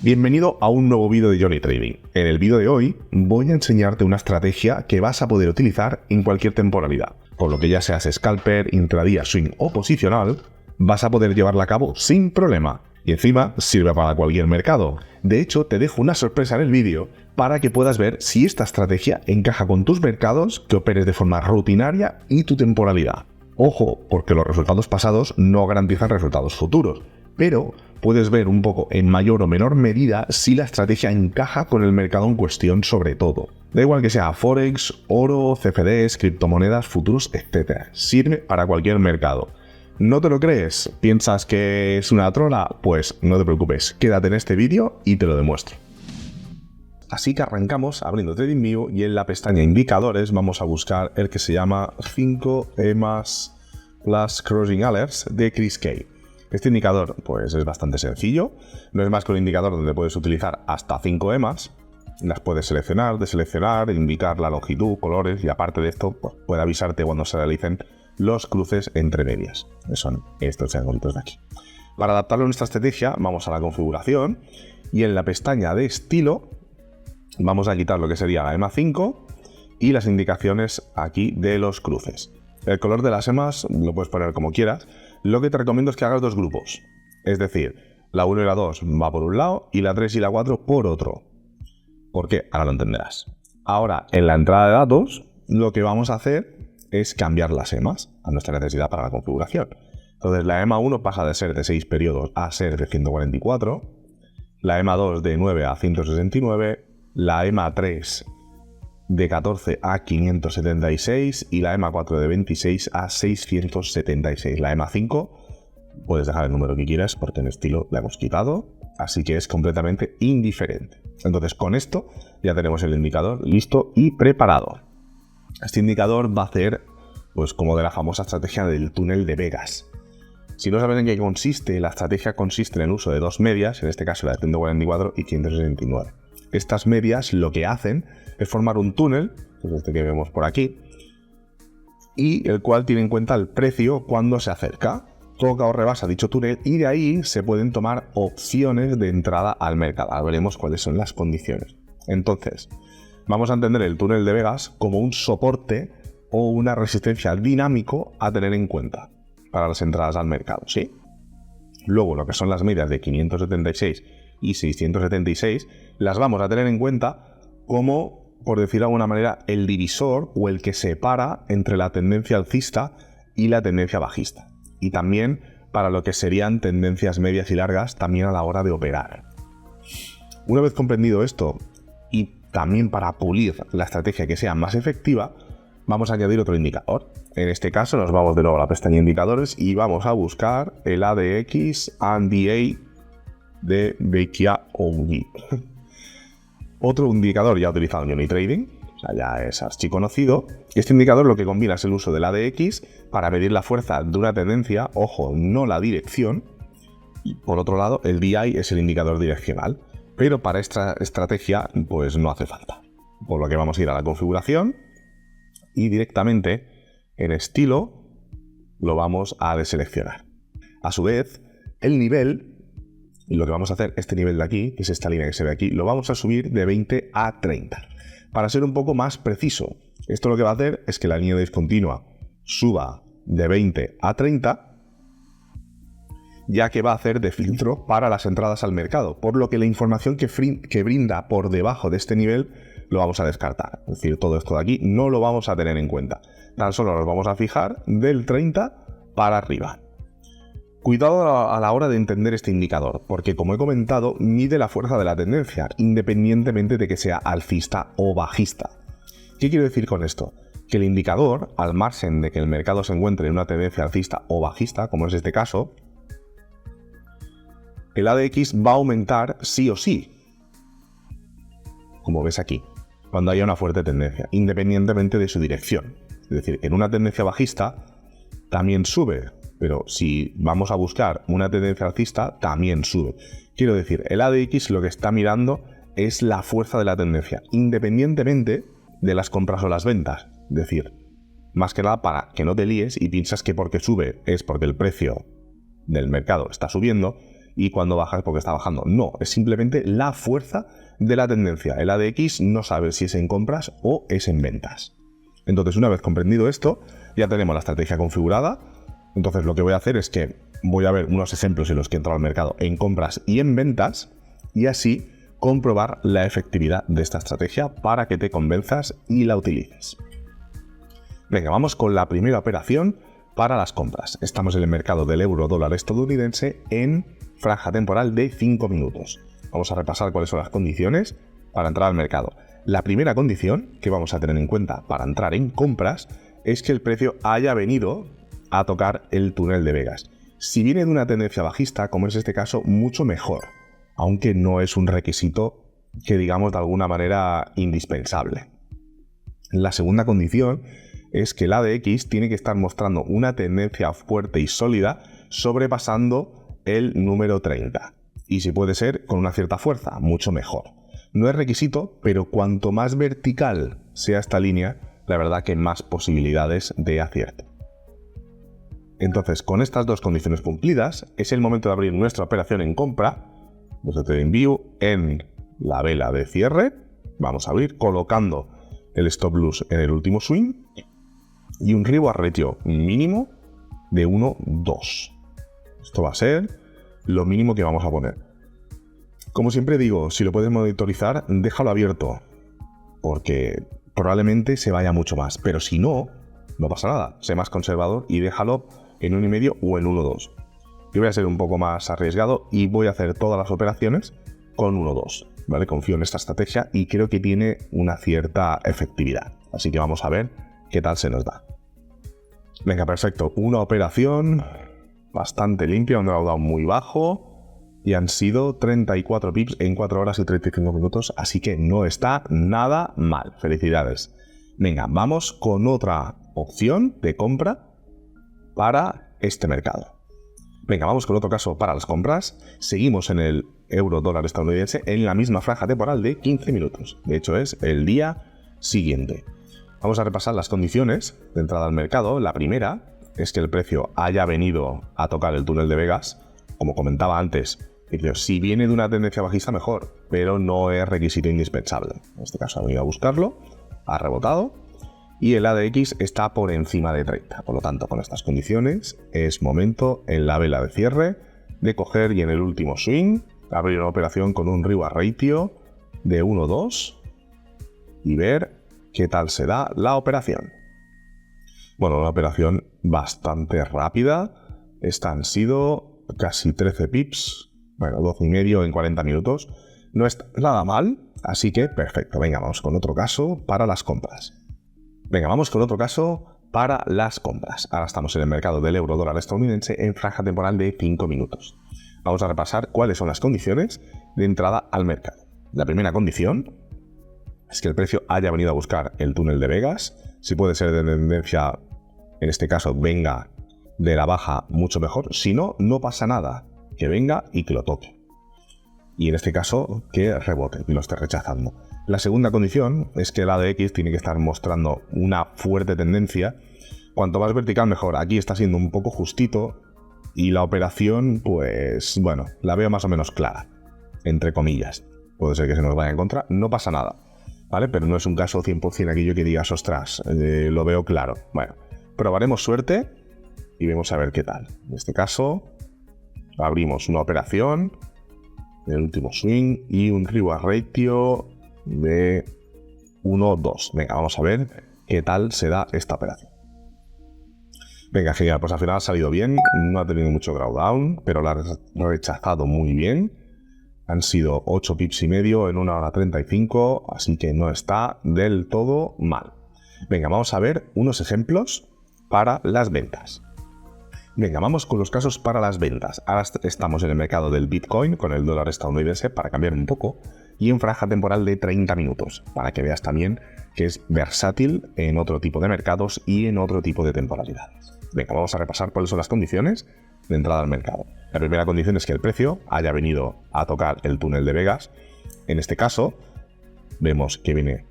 Bienvenido a un nuevo vídeo de Johnny Trading. En el vídeo de hoy voy a enseñarte una estrategia que vas a poder utilizar en cualquier temporalidad. Por lo que ya seas scalper, intradía, swing o posicional, vas a poder llevarla a cabo sin problema. Y encima sirve para cualquier mercado. De hecho, te dejo una sorpresa en el vídeo para que puedas ver si esta estrategia encaja con tus mercados, que operes de forma rutinaria y tu temporalidad. Ojo, porque los resultados pasados no garantizan resultados futuros, pero puedes ver un poco en mayor o menor medida si la estrategia encaja con el mercado en cuestión sobre todo. Da igual que sea Forex, oro, CFDs, criptomonedas, futuros, etc. Sirve para cualquier mercado. ¿No te lo crees? ¿Piensas que es una trola? Pues no te preocupes, quédate en este vídeo y te lo demuestro. Así que arrancamos abriendo TradingView y en la pestaña Indicadores vamos a buscar el que se llama 5 EMAs Plus Crossing Alerts de Chris Kay. Este indicador pues es bastante sencillo, no es más que un indicador donde puedes utilizar hasta 5 EMAs, las puedes seleccionar, deseleccionar, indicar la longitud, colores y aparte de esto pues, puede avisarte cuando se realicen los cruces entre medias, que son estos triangulitos de aquí. Para adaptarlo a nuestra estrategia vamos a la configuración y en la pestaña de estilo vamos a quitar lo que sería la EMA 5 y las indicaciones aquí de los cruces. El color de las EMAs lo puedes poner como quieras. Lo que te recomiendo es que hagas dos grupos. Es decir, la 1 y la 2 va por un lado y la 3 y la 4 por otro. ¿Por qué? Ahora lo entenderás. Ahora, en la entrada de datos, lo que vamos a hacer es cambiar las EMAs a nuestra necesidad para la configuración. Entonces, la EMA 1 pasa de ser de 6 periodos a ser de 144. La EMA 2 de 9 a 169. La EMA 3 de 14 a 576 y la EMA 4 de 26 a 676. La EMA 5 puedes dejar el número que quieras porque en estilo la hemos quitado, así que es completamente indiferente. Entonces con esto ya tenemos el indicador listo y preparado. Este indicador va a hacer pues como de la famosa estrategia del túnel de Vegas. Si no sabes en qué consiste, la estrategia consiste en el uso de dos medias, en este caso la de 144 y 169. Estas medias lo que hacen es formar un túnel, que es este que vemos por aquí, y el cual tiene en cuenta el precio cuando se acerca, toca o rebasa dicho túnel y de ahí se pueden tomar opciones de entrada al mercado. Ahora veremos cuáles son las condiciones. Entonces, vamos a entender el túnel de Vegas como un soporte o una resistencia dinámico a tener en cuenta para las entradas al mercado, ¿sí? Luego, lo que son las medias de 576 y 676 las vamos a tener en cuenta como, por decir de alguna manera, el divisor o el que separa entre la tendencia alcista y la tendencia bajista. Y también para lo que serían tendencias medias y largas también a la hora de operar. Una vez comprendido esto y también para pulir la estrategia que sea más efectiva, vamos a añadir otro indicador. En este caso nos vamos de nuevo a la pestaña Indicadores y vamos a buscar el ADX and DA de Bakia Ogi. Otro indicador ya utilizado en Johnny Trading, o sea, ya es archiconocido. Este indicador lo que combina es el uso del ADX para medir la fuerza de una tendencia, ojo, no la dirección. Y por otro lado, el DI es el indicador direccional, pero para esta estrategia pues no hace falta. Por lo que vamos a ir a la configuración y directamente en estilo lo vamos a deseleccionar. A su vez, el nivel, y lo que vamos a hacer, este nivel de aquí, que es esta línea que se ve aquí, lo vamos a subir de 20 a 30. Para ser un poco más preciso, esto lo que va a hacer es que la línea discontinua suba de 20 a 30, ya que va a hacer de filtro para las entradas al mercado, por lo que la información que brinda por debajo de este nivel lo vamos a descartar. Es decir, todo esto de aquí no lo vamos a tener en cuenta. Tan solo nos vamos a fijar del 30 para arriba. Cuidado a la hora de entender este indicador, porque como he comentado, mide la fuerza de la tendencia, independientemente de que sea alcista o bajista. ¿Qué quiero decir con esto? Que el indicador, al margen de que el mercado se encuentre en una tendencia alcista o bajista, como es este caso, el ADX va a aumentar sí o sí, como ves aquí, cuando haya una fuerte tendencia, independientemente de su dirección. Es decir, en una tendencia bajista también sube, pero si vamos a buscar una tendencia alcista, también sube. Quiero decir, el ADX lo que está mirando es la fuerza de la tendencia, independientemente de las compras o las ventas. Es decir, más que nada para que no te líes y piensas que porque sube es porque el precio del mercado está subiendo, y cuando baja es porque está bajando. No, es simplemente la fuerza de la tendencia. El ADX no sabe si es en compras o es en ventas. Entonces, una vez comprendido esto, ya tenemos la estrategia configurada. Entonces, lo que voy a hacer es que voy a ver unos ejemplos en los que he entrado al mercado en compras y en ventas, y así comprobar la efectividad de esta estrategia para que te convenzas y la utilices. Venga, vamos con la primera operación para las compras. Estamos en el mercado del euro-dólar estadounidense en franja temporal de 5 minutos. Vamos a repasar cuáles son las condiciones para entrar al mercado. La primera condición que vamos a tener en cuenta para entrar en compras es que el precio haya venido a tocar el túnel de Vegas. Si viene de una tendencia bajista, como es este caso, mucho mejor, aunque no es un requisito que digamos de alguna manera indispensable. La segunda condición es que el ADX tiene que estar mostrando una tendencia fuerte y sólida sobrepasando el número 30. Y si puede ser con una cierta fuerza, mucho mejor. No es requisito, pero cuanto más vertical sea esta línea, la verdad que más posibilidades de acierto. Entonces, con estas dos condiciones cumplidas, es el momento de abrir nuestra operación en compra, desde TradingView, en la vela de cierre. Vamos a abrir colocando el stop loss en el último swing y un reward ratio mínimo de 1,2. Esto va a ser lo mínimo que vamos a poner. Como siempre digo, si lo puedes monitorizar, déjalo abierto, porque probablemente se vaya mucho más, pero si no, no pasa nada. Sé más conservador y déjalo en 1,5 o en 1,2. Yo voy a ser un poco más arriesgado y voy a hacer todas las operaciones con 1,2. ¿Vale? Confío en esta estrategia y creo que tiene una cierta efectividad. Así que vamos a ver qué tal se nos da. Venga, perfecto. Una operación bastante limpia, un drawdown muy bajo. Y han sido 34 pips en 4 horas y 35 minutos. Así que no está nada mal. Felicidades. Venga, vamos con otra opción de compra para este mercado. Venga, vamos con otro caso para las compras. Seguimos en el euro-dólar estadounidense en la misma franja temporal de 15 minutos. De hecho, es el día siguiente. Vamos a repasar las condiciones de entrada al mercado. La primera es que el precio haya venido a tocar el túnel de Vegas. Como comentaba antes, si viene de una tendencia bajista, mejor, pero no es requisito indispensable. En este caso ha venido a buscarlo, ha rebotado y el ADX está por encima de 30. Por lo tanto, con estas condiciones es momento en la vela de cierre de coger y en el último swing abrir una operación con un reward ratio de 1,2 y ver qué tal se da la operación. Bueno, una operación bastante rápida. Esta han sido casi 13 pips, bueno, 12,5 en 40 minutos. No está nada mal, así que perfecto. Venga, vamos con otro caso para las compras. Ahora estamos en el mercado del euro-dólar estadounidense en franja temporal de 5 minutos. Vamos a repasar cuáles son las condiciones de entrada al mercado. La primera condición es que el precio haya venido a buscar el túnel de Vegas. Si puede ser de tendencia, en este caso, venga de la baja, mucho mejor. Si no, no pasa nada. Que venga y que lo toque. Y en este caso, que rebote y lo esté rechazando. La segunda condición es que el ADX tiene que estar mostrando una fuerte tendencia. Cuanto más vertical, mejor. Aquí está siendo un poco justito y la operación, pues, bueno, la veo más o menos clara, entre comillas. Puede ser que se nos vaya en contra, no pasa nada, ¿vale? Pero no es un caso 100% aquello que digas, ostras, lo veo claro. Bueno, probaremos suerte y vemos a ver qué tal. En este caso, abrimos una operación, el último swing y un reward ratio de 1,2. Venga, vamos a ver qué tal se da esta operación. Venga, genial, pues al final ha salido bien, no ha tenido mucho drawdown, pero la ha rechazado muy bien. Han sido 8 pips y medio en 1 hora 35, así que no está del todo mal. Venga, vamos a ver unos ejemplos para las ventas. Venga, vamos con los casos para las ventas. Ahora estamos en el mercado del Bitcoin con el dólar estadounidense para cambiar un poco y en franja temporal de 30 minutos, para que veas también que es versátil en otro tipo de mercados y en otro tipo de temporalidades. Venga, vamos a repasar cuáles son las condiciones de entrada al mercado. La primera condición es que el precio haya venido a tocar el túnel de Vegas. En este caso, vemos que viene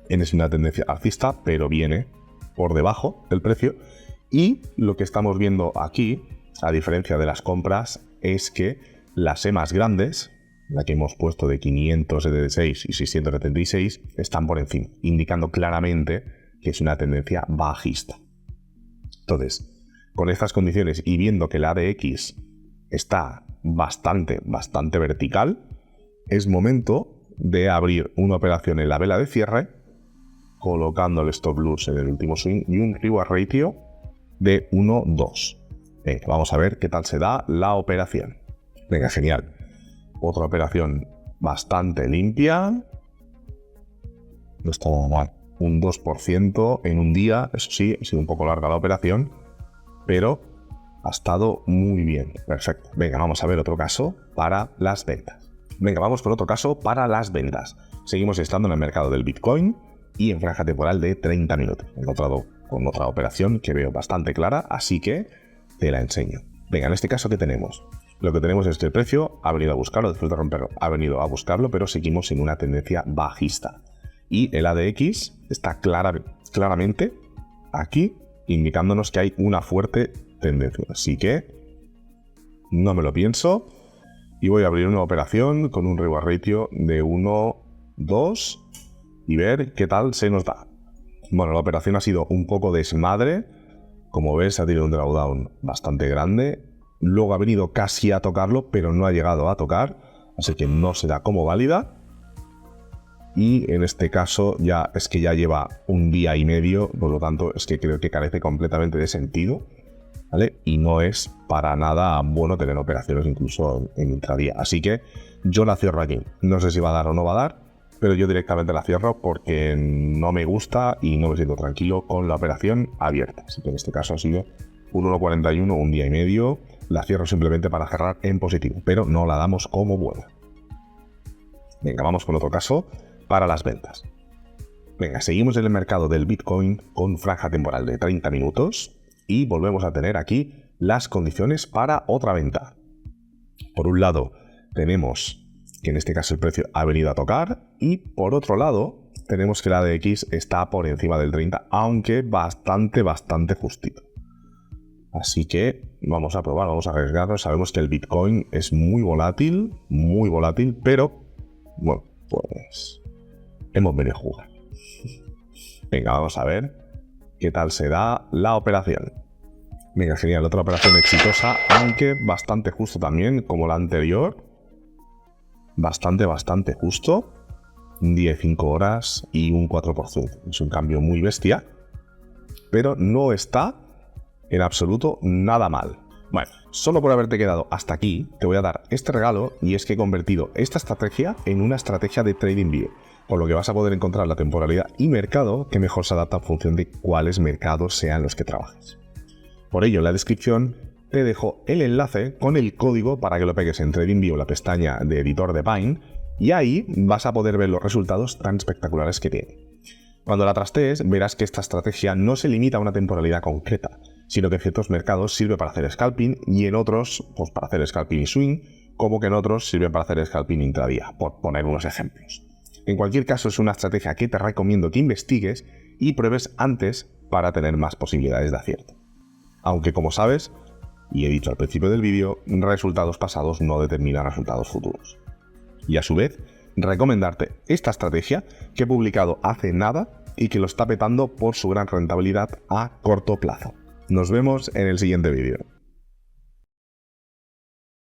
en una tendencia alcista, pero viene por debajo del precio. Y lo que estamos viendo aquí, a diferencia de las compras, es que las EMAs grandes, la que hemos puesto de 576 y 676, están por encima, indicando claramente que es una tendencia bajista. Entonces, con estas condiciones y viendo que la ADX está bastante vertical, es momento de abrir una operación en la vela de cierre, colocando el stop loss en el último swing y un reward ratio de 1-2. Venga, vamos a ver qué tal se da la operación. Venga, genial. Otra operación bastante limpia. No está mal. Un 2% en un día. Eso sí, ha sido un poco larga la operación, pero ha estado muy bien. Perfecto. Venga, vamos a ver otro caso para las ventas. Venga, vamos por otro caso para las ventas. Seguimos estando en el mercado del Bitcoin y en franja temporal de 30 minutos. He encontrado con otra operación que veo bastante clara, así que te la enseño. Venga, en este caso, ¿qué tenemos? Lo que tenemos es que el precio ha venido a buscarlo, después de romperlo, ha venido a buscarlo, pero seguimos en una tendencia bajista. Y el ADX está claramente aquí, indicándonos que hay una fuerte tendencia. Así que no me lo pienso y voy a abrir una operación con un reward ratio de 1-2 y ver qué tal se nos da. Bueno, la operación ha sido un poco desmadre. Como ves, ha tenido un drawdown bastante grande. Luego ha venido casi a tocarlo, pero no ha llegado a tocar, así que no se da como válida. Y en este caso ya es que ya lleva un día y medio, por lo tanto es que creo que carece completamente de sentido, ¿vale? Y no es para nada bueno tener operaciones incluso en intradía. Así que yo la cierro aquí. No sé si va a dar o no va a dar, pero yo directamente la cierro porque no me gusta y no me siento tranquilo con la operación abierta. Así que en este caso ha sido un 1.41, un día y medio. La cierro simplemente para cerrar en positivo, pero no la damos como buena. Venga, vamos con otro caso para las ventas. Venga, seguimos en el mercado del Bitcoin con franja temporal de 30 minutos y volvemos a tener aquí las condiciones para otra venta. Por un lado, tenemos que en este caso el precio ha venido a tocar y por otro lado, tenemos que la ADX está por encima del 30, aunque bastante justito. Así que vamos a probar, vamos a arriesgarnos. Sabemos que el Bitcoin es muy volátil, pero bueno, pues hemos venido a jugar. Venga, vamos a ver qué tal se da la operación. Venga, genial, otra operación exitosa, aunque bastante justo también, como la anterior. Bastante justo. Un día y 5 horas y un 4%. Es un cambio muy bestia, pero no está en absoluto nada mal. Bueno, solo por haberte quedado hasta aquí, te voy a dar este regalo, y es que he convertido esta estrategia en una estrategia de TradingView, con lo que vas a poder encontrar la temporalidad y mercado que mejor se adapta en función de cuáles mercados sean los que trabajes. Por ello, en la descripción te dejo el enlace con el código para que lo pegues en TradingView, la pestaña de editor de Pine, y ahí vas a poder ver los resultados tan espectaculares que tiene. Cuando la trastees, verás que esta estrategia no se limita a una temporalidad concreta, sino que en ciertos mercados sirve para hacer scalping y en otros, pues para hacer scalping y swing, como que en otros sirve para hacer scalping intradía, por poner unos ejemplos. En cualquier caso, es una estrategia que te recomiendo que investigues y pruebes antes para tener más posibilidades de acierto. Aunque, como sabes, y he dicho al principio del vídeo, resultados pasados no determinan resultados futuros. Y a su vez, recomendarte esta estrategia que he publicado hace nada y que lo está petando por su gran rentabilidad a corto plazo. Nos vemos en el siguiente vídeo.